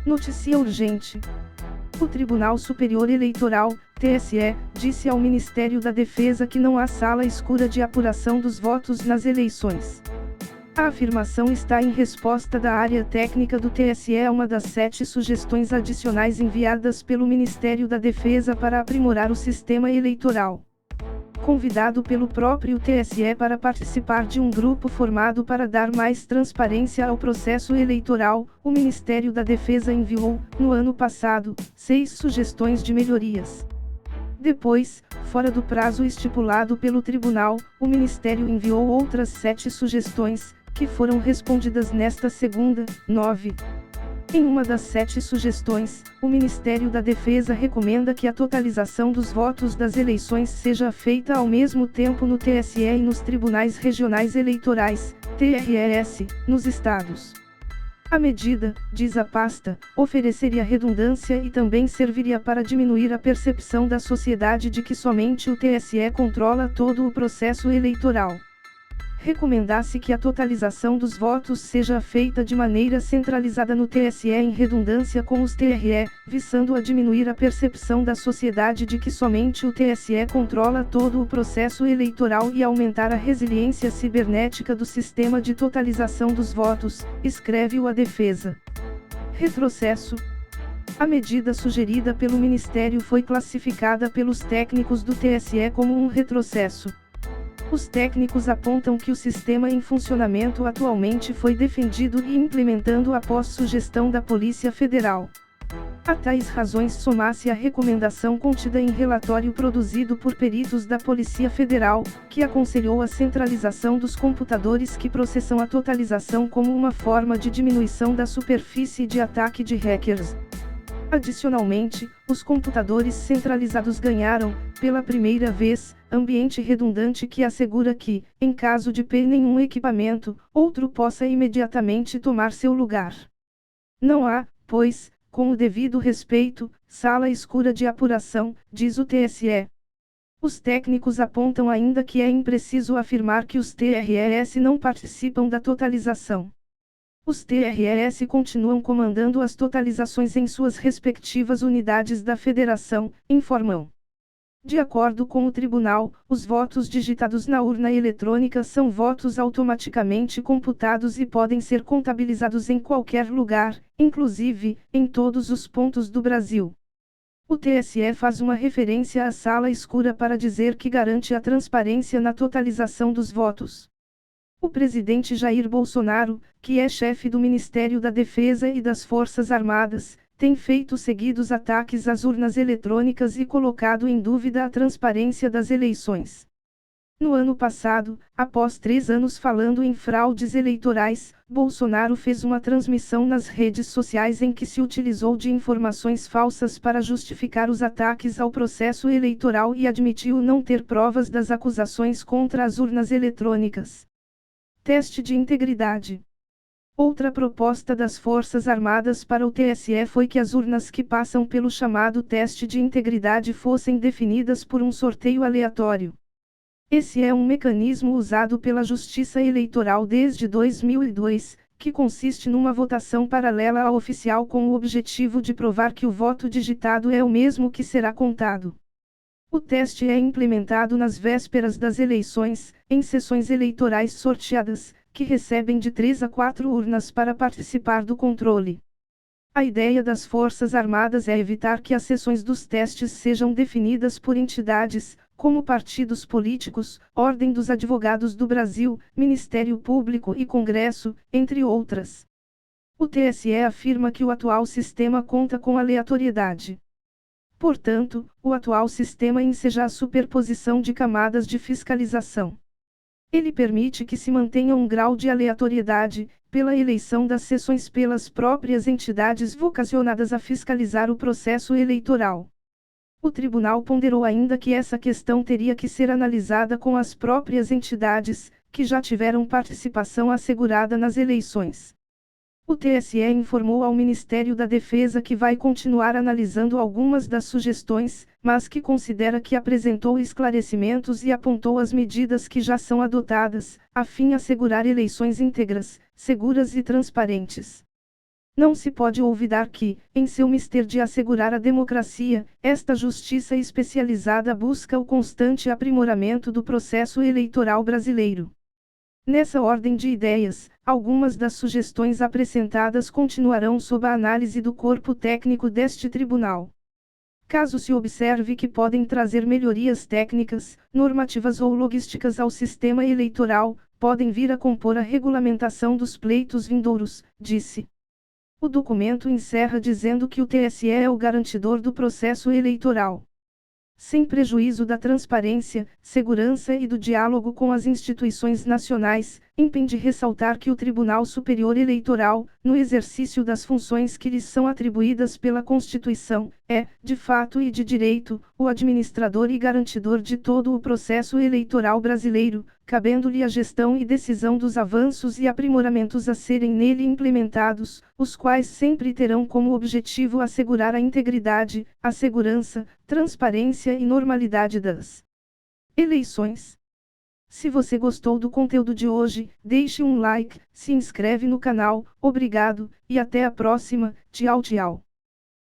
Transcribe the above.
Notícia urgente. O Tribunal Superior Eleitoral, TSE, disse ao Ministério da Defesa que não há sala escura de apuração dos votos nas eleições. A afirmação está em resposta da área técnica do TSE a uma das 7 sugestões adicionais enviadas pelo Ministério da Defesa para aprimorar o sistema eleitoral. Convidado pelo próprio TSE para participar de um grupo formado para dar mais transparência ao processo eleitoral, o Ministério da Defesa enviou, no ano passado, 6 sugestões de melhorias. Depois, fora do prazo estipulado pelo tribunal, o Ministério enviou outras 7 sugestões, que foram respondidas nesta segunda, 9. Em uma das 7 sugestões, o Ministério da Defesa recomenda que a totalização dos votos das eleições seja feita ao mesmo tempo no TSE e nos Tribunais Regionais Eleitorais, TRES, nos estados. A medida, diz a pasta, ofereceria redundância e também serviria para diminuir a percepção da sociedade de que somente o TSE controla todo o processo eleitoral. Recomenda-se que a totalização dos votos seja feita de maneira centralizada no TSE em redundância com os TRE, visando a diminuir a percepção da sociedade de que somente o TSE controla todo o processo eleitoral e aumentar a resiliência cibernética do sistema de totalização dos votos, escreve a Defesa. Retrocesso. A medida sugerida pelo Ministério foi classificada pelos técnicos do TSE como um retrocesso. Os técnicos apontam que o sistema em funcionamento atualmente foi defendido e implementado após sugestão da Polícia Federal. A tais razões soma-se a recomendação contida em relatório produzido por peritos da Polícia Federal, que aconselhou a centralização dos computadores que processam a totalização como uma forma de diminuição da superfície de ataque de hackers. Adicionalmente, os computadores centralizados ganharam, pela primeira vez, ambiente redundante que assegura que, em caso de nenhum equipamento, outro possa imediatamente tomar seu lugar. Não há, pois, com o devido respeito, sala escura de apuração, diz o TSE. Os técnicos apontam ainda que é impreciso afirmar que os TRES não participam da totalização. Os TRES continuam comandando as totalizações em suas respectivas unidades da federação, informam. De acordo com o tribunal, os votos digitados na urna eletrônica são votos automaticamente computados e podem ser contabilizados em qualquer lugar, inclusive, em todos os pontos do Brasil. O TSE faz uma referência à sala escura para dizer que garante a transparência na totalização dos votos. O presidente Jair Bolsonaro, que é chefe do Ministério da Defesa e das Forças Armadas, tem feito seguidos ataques às urnas eletrônicas e colocado em dúvida a transparência das eleições. No ano passado, após 3 anos falando em fraudes eleitorais, Bolsonaro fez uma transmissão nas redes sociais em que se utilizou de informações falsas para justificar os ataques ao processo eleitoral e admitiu não ter provas das acusações contra as urnas eletrônicas. Teste de integridade. Outra proposta das Forças Armadas para o TSE foi que as urnas que passam pelo chamado teste de integridade fossem definidas por um sorteio aleatório. Esse é um mecanismo usado pela Justiça Eleitoral desde 2002, que consiste numa votação paralela à oficial com o objetivo de provar que o voto digitado é o mesmo que será contado. O teste é implementado nas vésperas das eleições, em sessões eleitorais sorteadas, que recebem de 3 a 4 urnas para participar do controle. A ideia das Forças Armadas é evitar que as sessões dos testes sejam definidas por entidades, como partidos políticos, Ordem dos Advogados do Brasil, Ministério Público e Congresso, entre outras. O TSE afirma que o atual sistema conta com aleatoriedade. Portanto, o atual sistema enseja a superposição de camadas de fiscalização. Ele permite que se mantenha um grau de aleatoriedade, pela eleição das sessões pelas próprias entidades vocacionadas a fiscalizar o processo eleitoral. O tribunal ponderou ainda que essa questão teria que ser analisada com as próprias entidades, que já tiveram participação assegurada nas eleições. O TSE informou ao Ministério da Defesa que vai continuar analisando algumas das sugestões, mas que considera que apresentou esclarecimentos e apontou as medidas que já são adotadas, a fim de assegurar eleições íntegras, seguras e transparentes. Não se pode olvidar que, em seu mister de assegurar a democracia, esta justiça especializada busca o constante aprimoramento do processo eleitoral brasileiro. Nessa ordem de ideias, algumas das sugestões apresentadas continuarão sob a análise do corpo técnico deste tribunal. Caso se observe que podem trazer melhorias técnicas, normativas ou logísticas ao sistema eleitoral, podem vir a compor a regulamentação dos pleitos vindouros, disse. O documento encerra dizendo que o TSE é o garantidor do processo eleitoral, sem prejuízo da transparência, segurança e do diálogo com as instituições nacionais, impende ressaltar que o Tribunal Superior Eleitoral, no exercício das funções que lhes são atribuídas pela Constituição, é, de fato e de direito, o administrador e garantidor de todo o processo eleitoral brasileiro, cabendo-lhe a gestão e decisão dos avanços e aprimoramentos a serem nele implementados, os quais sempre terão como objetivo assegurar a integridade, a segurança, transparência e normalidade das eleições. Se você gostou do conteúdo de hoje, deixe um like, se inscreve no canal, obrigado, e até a próxima, tchau tchau.